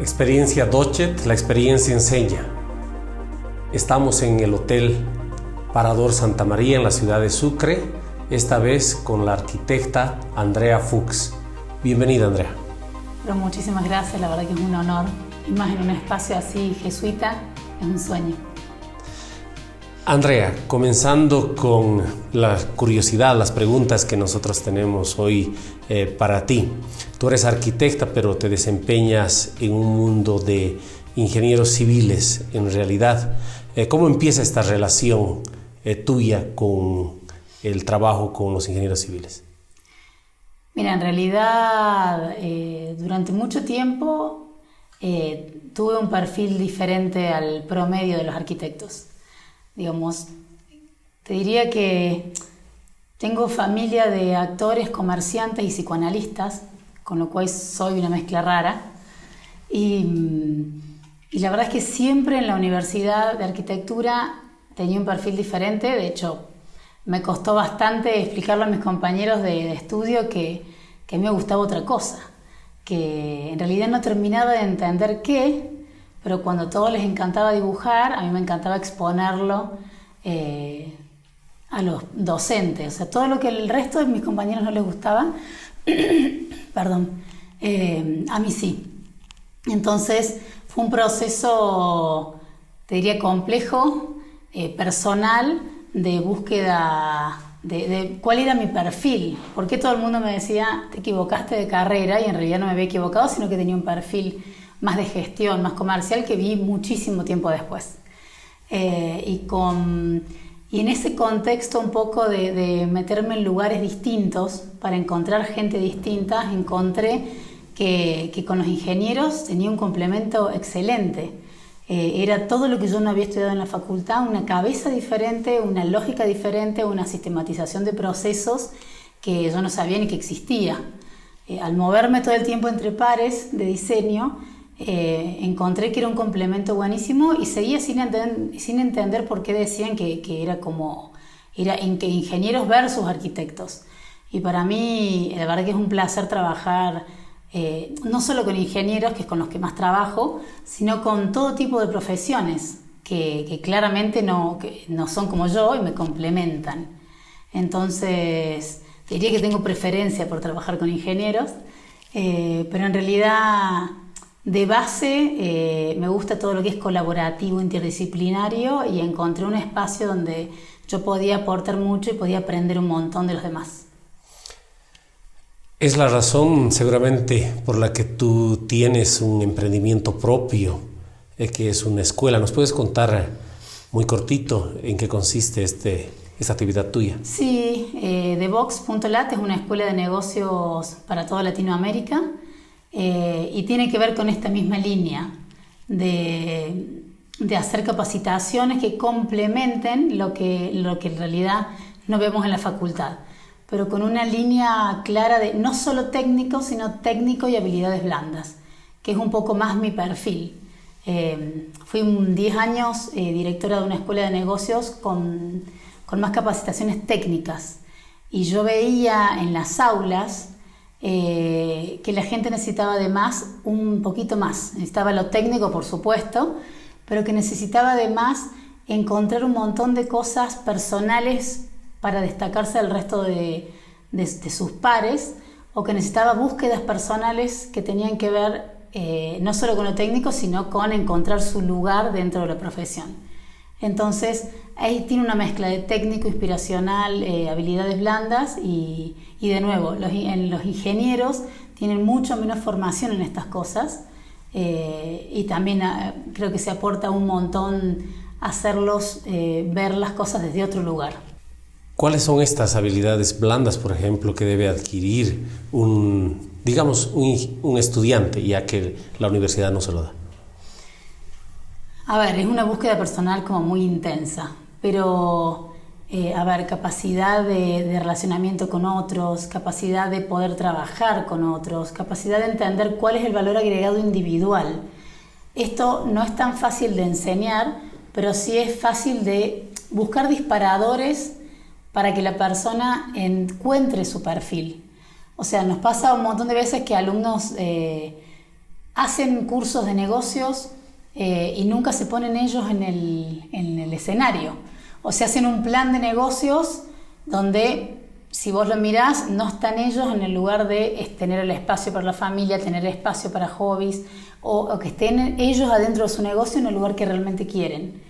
Experiencia Dochet, la experiencia enseña. Estamos en el Hotel Parador Santa María en la ciudad de Sucre, esta vez con la arquitecta Andrea Fuchs. Bienvenida, Andrea. Pero muchísimas gracias, la verdad que es un honor. Y más en un espacio así jesuita, es un sueño. Andrea, comenzando con la curiosidad, las preguntas que nosotros tenemos hoy para ti. Tú eres arquitecta, pero te desempeñas en un mundo de ingenieros civiles, en realidad. ¿Cómo empieza esta relación tuya con el trabajo con los ingenieros civiles? Mira, en realidad, durante mucho tiempo tuve un perfil diferente al promedio de los arquitectos. Digamos, te diría que tengo familia de actores, comerciantes y psicoanalistas, con lo cual soy una mezcla rara. Y la verdad es que siempre en la Universidad de Arquitectura tenía un perfil diferente. De hecho, me costó bastante explicarle a mis compañeros de estudio que a mí me gustaba otra cosa, que en realidad no terminaba de entender qué, pero cuando a todos les encantaba dibujar, a mí me encantaba exponerlo a los docentes. O sea, todo lo que el resto de mis compañeros no les gustaba, perdón, a mí sí. Entonces fue un proceso, te diría, complejo, personal, de búsqueda de cuál era mi perfil. Porque todo el mundo me decía, te equivocaste de carrera, y en realidad no me había equivocado, sino que tenía un perfil más de gestión, más comercial, que vi muchísimo tiempo después. Y en ese contexto un poco de meterme en lugares distintos para encontrar gente distinta, encontré que con los ingenieros tenía un complemento excelente. Era todo lo que yo no había estudiado en la facultad, una cabeza diferente, una lógica diferente, una sistematización de procesos que yo no sabía ni que existía. Al moverme todo el tiempo entre pares de diseño, encontré que era un complemento buenísimo y seguía sin entender por qué decían que era ingenieros versus arquitectos. Y para mí, la verdad que es un placer trabajar no solo con ingenieros, que es con los que más trabajo, sino con todo tipo de profesiones que claramente que no son como yo y me complementan. Entonces, diría que tengo preferencia por trabajar con ingenieros, pero en realidad de base me gusta todo lo que es colaborativo, interdisciplinario, y encontré un espacio donde yo podía aportar mucho y podía aprender un montón de los demás. Es la razón seguramente por la que tú tienes un emprendimiento propio, que es una escuela. ¿Nos puedes contar muy cortito en qué consiste esta actividad tuya? Sí, TheVox.lat es una escuela de negocios para toda Latinoamérica, y tiene que ver con esta misma línea de hacer capacitaciones que complementen lo que en realidad no vemos en la facultad, pero con una línea clara de no solo técnico, sino técnico y habilidades blandas, que es un poco más mi perfil. Fui 10 años directora de una escuela de negocios con más capacitaciones técnicas, y yo veía en las aulas que la gente necesitaba además un poquito más. Necesitaba lo técnico, por supuesto, pero que necesitaba además encontrar un montón de cosas personales para destacarse del resto de sus pares, o que necesitaba búsquedas personales que tenían que ver no solo con lo técnico, sino con encontrar su lugar dentro de la profesión. Entonces, ahí tiene una mezcla de técnico, inspiracional, habilidades blandas, y de nuevo, los ingenieros tienen mucho menos formación en estas cosas, y también creo que se aporta un montón hacerlos ver las cosas desde otro lugar. ¿Cuáles son estas habilidades blandas, por ejemplo, que debe adquirir un estudiante, ya que la universidad no se lo da? A ver, es una búsqueda personal como muy intensa, pero capacidad de relacionamiento con otros, capacidad de poder trabajar con otros, capacidad de entender cuál es el valor agregado individual. Esto no es tan fácil de enseñar, pero sí es fácil de buscar disparadores para que la persona encuentre su perfil. O sea, nos pasa un montón de veces que alumnos hacen cursos de negocios y nunca se ponen ellos en el escenario. O sea, hacen un plan de negocios donde, si vos lo mirás, no están ellos en el lugar de tener el espacio para la familia, tener espacio para hobbies, o que estén ellos adentro de su negocio en el lugar que realmente quieren.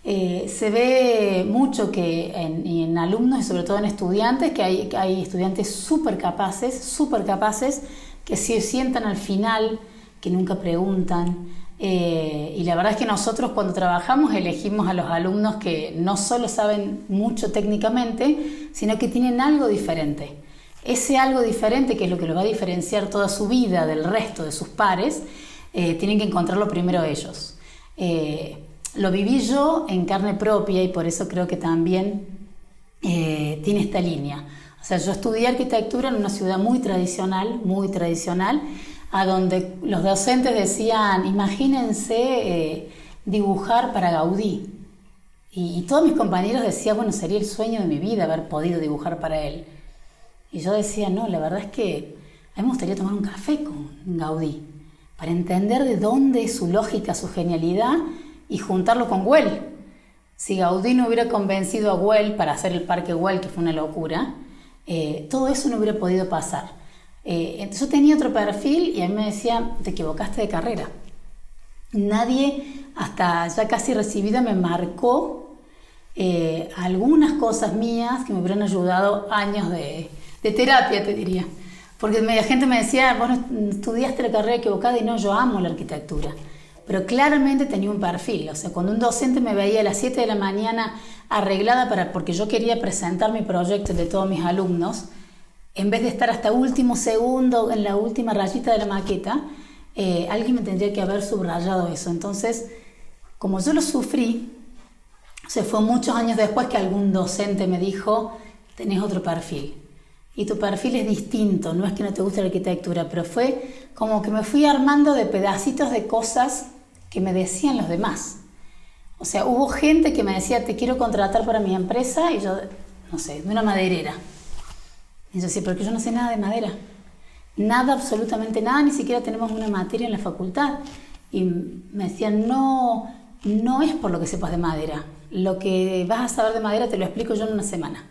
Se ve mucho que en alumnos y sobre todo en estudiantes, que hay estudiantes súper capaces, que se sientan al final, que nunca preguntan. Y la verdad es que nosotros cuando trabajamos elegimos a los alumnos que no solo saben mucho técnicamente, sino que tienen algo diferente. Ese algo diferente, que es lo que lo va a diferenciar toda su vida del resto de sus pares, tienen que encontrarlo primero ellos. Lo viví yo en carne propia y por eso creo que también tiene esta línea. O sea, yo estudié arquitectura en una ciudad muy tradicional, a donde los docentes decían, imagínense dibujar para Gaudí. Y todos mis compañeros decían, bueno, sería el sueño de mi vida haber podido dibujar para él. Y yo decía, no, la verdad es que a mí me gustaría tomar un café con Gaudí, para entender de dónde es su lógica, su genialidad, y juntarlo con Güell. Si Gaudí no hubiera convencido a Güell para hacer el Parque Güell, que fue una locura, todo eso no hubiera podido pasar. Entonces yo tenía otro perfil y a mí me decían, te equivocaste de carrera. Nadie, hasta ya casi recibida, me marcó algunas cosas mías que me hubieran ayudado años de terapia, te diría. Porque media gente me decía, vos estudiaste la carrera equivocada, y no, yo amo la arquitectura. Pero claramente tenía un perfil. O sea, cuando un docente me veía a las 7 de la mañana arreglada porque yo quería presentar mi proyecto de todos mis alumnos, en vez de estar hasta último segundo en la última rayita de la maqueta, alguien me tendría que haber subrayado eso. Entonces, como yo lo sufrí, o sea, fue muchos años después que algún docente me dijo, tenés otro perfil. Y tu perfil es distinto, no es que no te guste la arquitectura, pero fue como que me fui armando de pedacitos de cosas que me decían los demás. O sea, hubo gente que me decía, te quiero contratar para mi empresa, y yo, no sé, de una maderera. Y yo decía, porque yo no sé nada de madera. Nada, absolutamente nada, ni siquiera tenemos una materia en la facultad. Y me decían, no es por lo que sepas de madera. Lo que vas a saber de madera te lo explico yo en una semana.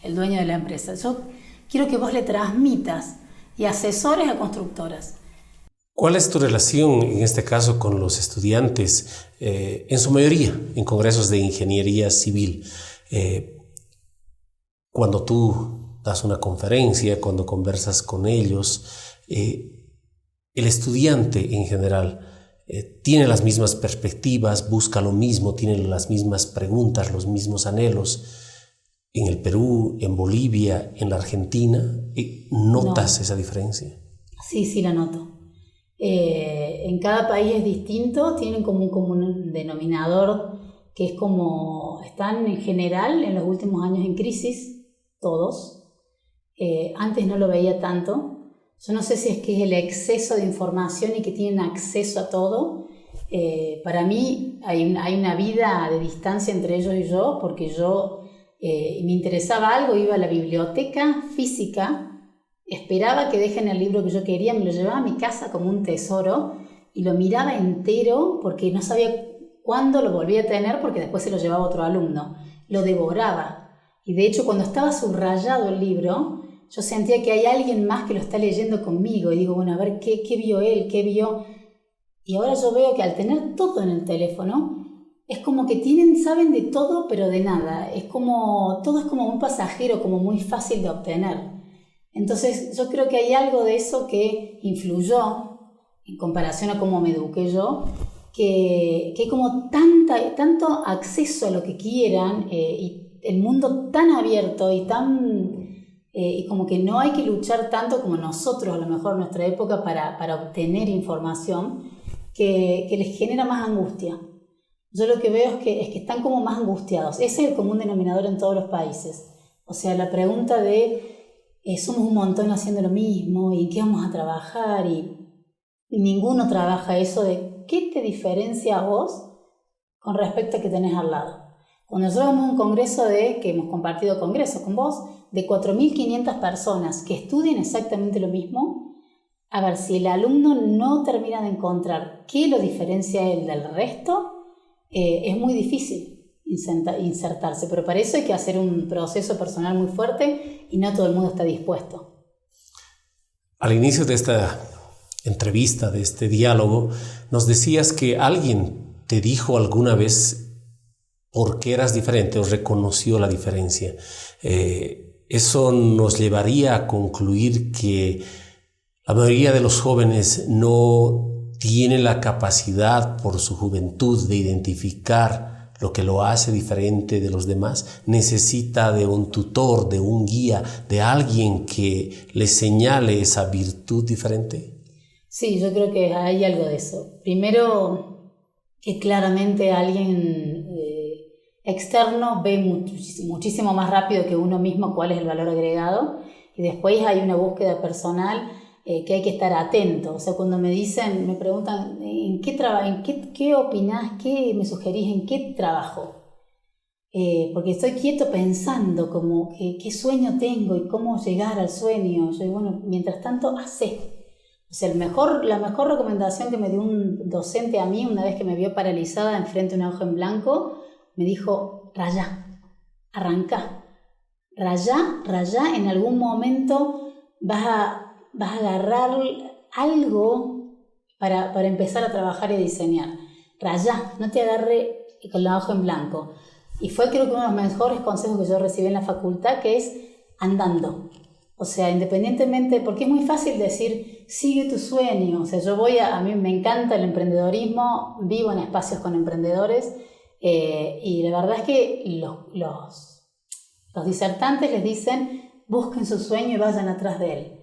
El dueño de la empresa. Yo quiero que vos le transmitas y asesores a constructoras. ¿Cuál es tu relación en este caso con los estudiantes, en su mayoría, en congresos de ingeniería civil? Cuando tú das una conferencia, cuando conversas con ellos, el estudiante en general tiene las mismas perspectivas, busca lo mismo, tiene las mismas preguntas, los mismos anhelos. En el Perú, en Bolivia, en la Argentina, ¿notas esa diferencia? Sí, la noto. En cada país es distinto, tienen como un común denominador que es como están en general en los últimos años en crisis, todos. Antes no lo veía tanto. Yo no sé si es que es el exceso de información y que tienen acceso a todo. Para mí hay una vida de distancia entre ellos y yo, porque yo me interesaba algo, iba a la biblioteca física, esperaba que dejen el libro que yo quería, me lo llevaba a mi casa como un tesoro y lo miraba entero porque no sabía cuándo lo volvía a tener, porque después se lo llevaba otro alumno. Lo devoraba. Y de hecho, cuando estaba subrayado el libro, yo sentía que hay alguien más que lo está leyendo conmigo. Y digo, bueno, a ver, ¿qué vio él? ¿Qué vio? Y ahora yo veo que al tener todo en el teléfono, es como que saben de todo, pero de nada. Todo es como muy pasajero, como muy fácil de obtener. Entonces, yo creo que hay algo de eso que influyó, en comparación a cómo me eduqué yo, que hay como tanto acceso a lo que quieran, y el mundo tan abierto y como que no hay que luchar tanto como nosotros, a lo mejor en nuestra época, para obtener información, que les genera más angustia. Yo lo que veo es que están como más angustiados. Ese es el común denominador en todos los países. O sea, la pregunta de somos un montón haciendo lo mismo, y qué vamos a trabajar, y ninguno trabaja eso de qué te diferencia a vos con respecto a que tenés al lado. Cuando nosotros vamos a un congreso que hemos compartido congreso con vos, de 4.500 personas que estudian exactamente lo mismo, A ver, si el alumno no termina de encontrar qué lo diferencia a él del resto, es muy difícil insertarse, pero para eso hay que hacer un proceso personal muy fuerte y no todo el mundo está dispuesto. Al inicio de esta entrevista, de este diálogo, nos decías que alguien te dijo alguna vez por qué eras diferente o reconoció la diferencia. Eso nos llevaría a concluir que la mayoría de los jóvenes no tiene la capacidad por su juventud de identificar lo que lo hace diferente de los demás. Necesita de un tutor, de un guía, de alguien que le señale esa virtud diferente. Sí, yo creo que hay algo de eso. Primero, que claramente alguien externo ve muchísimo más rápido que uno mismo cuál es el valor agregado, y después hay una búsqueda personal que hay que estar atento. O sea, cuando me preguntan ¿qué opinás? ¿Qué me sugerís? ¿En qué trabajo? Porque estoy quieto pensando como qué sueño tengo y cómo llegar al sueño. Yo digo, bueno, mientras tanto, hacé. O sea, la mejor recomendación que me dio un docente a mí una vez que me vio paralizada enfrente de una hoja en blanco, me dijo, rayá, arrancá. Rayá, en algún momento vas a agarrar algo para empezar a trabajar y diseñar. Rayá, no te agarre con la hoja en blanco. Y fue, creo que, uno de los mejores consejos que yo recibí en la facultad, que es andando. O sea, independientemente, porque es muy fácil decir, sigue tu sueño. O sea, a mí me encanta el emprendedorismo, vivo en espacios con emprendedores, y la verdad es que los disertantes les dicen, busquen su sueño y vayan atrás de él.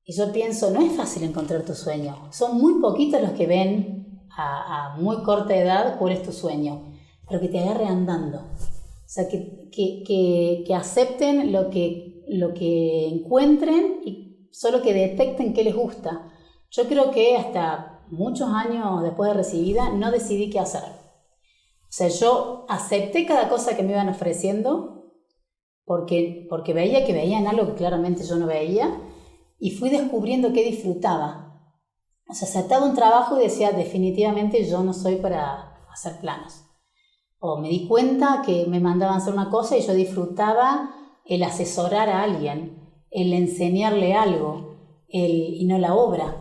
Y yo pienso, no es fácil encontrar tu sueño. Son muy poquitos los que ven a muy corta edad cuál es tu sueño, pero que te agarre andando. O sea, que acepten lo que encuentren y solo que detecten qué les gusta. Yo creo que hasta muchos años después de recibida no decidí qué hacer. O sea, yo acepté cada cosa que me iban ofreciendo porque veía que veían algo que claramente yo no veía, y fui descubriendo qué disfrutaba. O sea, aceptaba un trabajo y decía, definitivamente yo no soy para hacer planos. O me di cuenta que me mandaban a hacer una cosa y yo disfrutaba el asesorar a alguien, el enseñarle algo, y no la obra.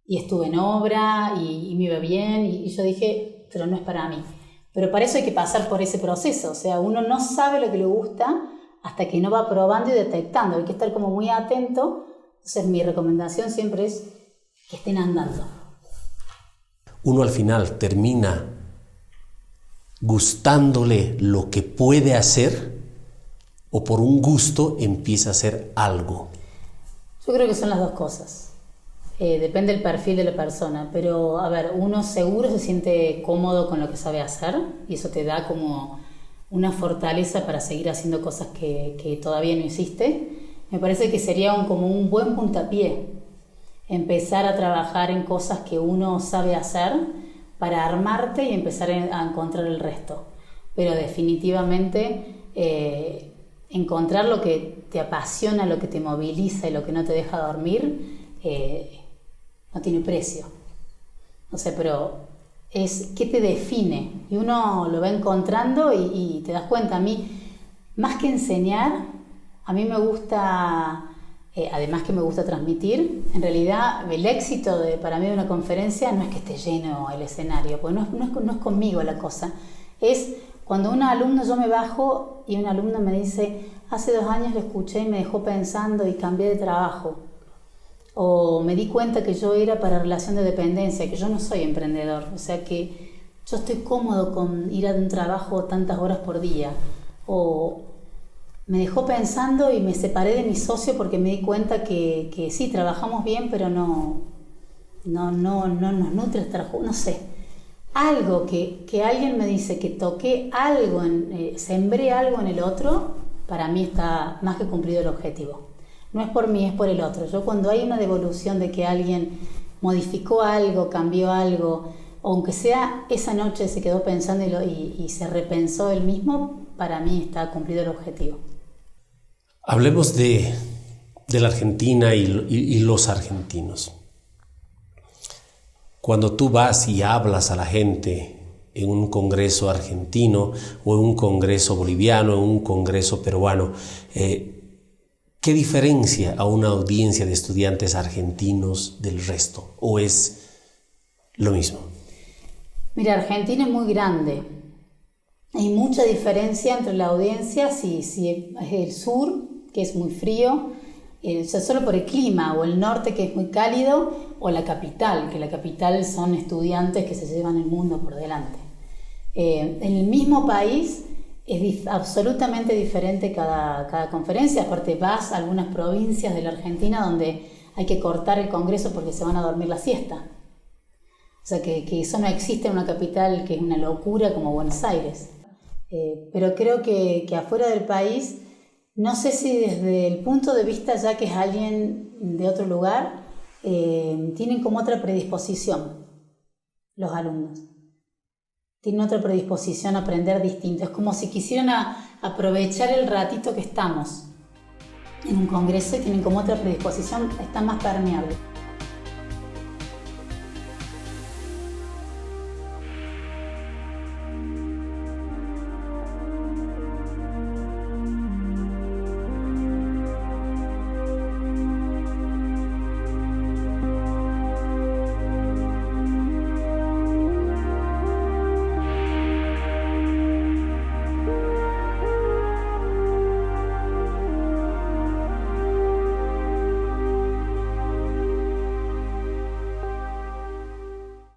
Y estuve en obra y me iba bien, y yo dije, pero no es para mí. Pero para eso hay que pasar por ese proceso. O sea, uno no sabe lo que le gusta hasta que no va probando y detectando. Hay que estar como muy atento. Entonces mi recomendación siempre es que estén andando. Uno al final termina gustándole lo que puede hacer, o por un gusto empieza a hacer algo. Yo creo que son las dos cosas. Depende del perfil de la persona, pero a ver, uno seguro se siente cómodo con lo que sabe hacer y eso te da como una fortaleza para seguir haciendo cosas que todavía no hiciste. Me parece que sería como un buen puntapié empezar a trabajar en cosas que uno sabe hacer para armarte y empezar a encontrar el resto. Pero definitivamente encontrar lo que te apasiona, lo que te moviliza y lo que no te deja dormir, no tiene precio. No sé, pero es qué te define. Y uno lo va encontrando y te das cuenta. A mí, más que enseñar, a mí me gusta, además que me gusta transmitir, en realidad el éxito para mí de una conferencia no es que esté lleno el escenario, porque no es conmigo la cosa. Es cuando un alumno, yo me bajo y un alumno me dice, hace 2 años le escuché y me dejó pensando y cambié de trabajo. O me di cuenta que yo era para relación de dependencia, que yo no soy emprendedor. O sea que yo estoy cómodo con ir a un trabajo tantas horas por día. O me dejó pensando y me separé de mi socio porque me di cuenta que sí, trabajamos bien, pero no nos nutre estar juntos. No sé. Algo que alguien me dice que toqué algo, sembré algo en el otro, para mí está más que cumplido el objetivo. No es por mí, es por el otro. Yo cuando hay una devolución de que alguien modificó algo, cambió algo, aunque sea esa noche se quedó pensando y se repensó él mismo, para mí está cumplido el objetivo. Hablemos de de la Argentina y los argentinos. Cuando tú vas y hablas a la gente en un congreso argentino o en un congreso boliviano, en un congreso peruano, ¿qué diferencia a una audiencia de estudiantes argentinos del resto? ¿O es lo mismo? Mira, Argentina es muy grande. Hay mucha diferencia entre la audiencia si es el sur, que es muy frío, solo por el clima, o el norte, que es muy cálido, o la capital, que la capital son estudiantes que se llevan el mundo por delante. En el mismo país es absolutamente diferente cada conferencia. Aparte, vas a algunas provincias de la Argentina donde hay que cortar el congreso porque se van a dormir la siesta. O sea, que eso no existe en una capital que es una locura como Buenos Aires. Pero creo que afuera del país, no sé si desde el punto de vista ya que es alguien de otro lugar, tienen como otra predisposición los alumnos. Tienen otra predisposición a aprender distinto. Es como si quisieran aprovechar el ratito que estamos en un congreso y tienen como otra predisposición, están más permeables.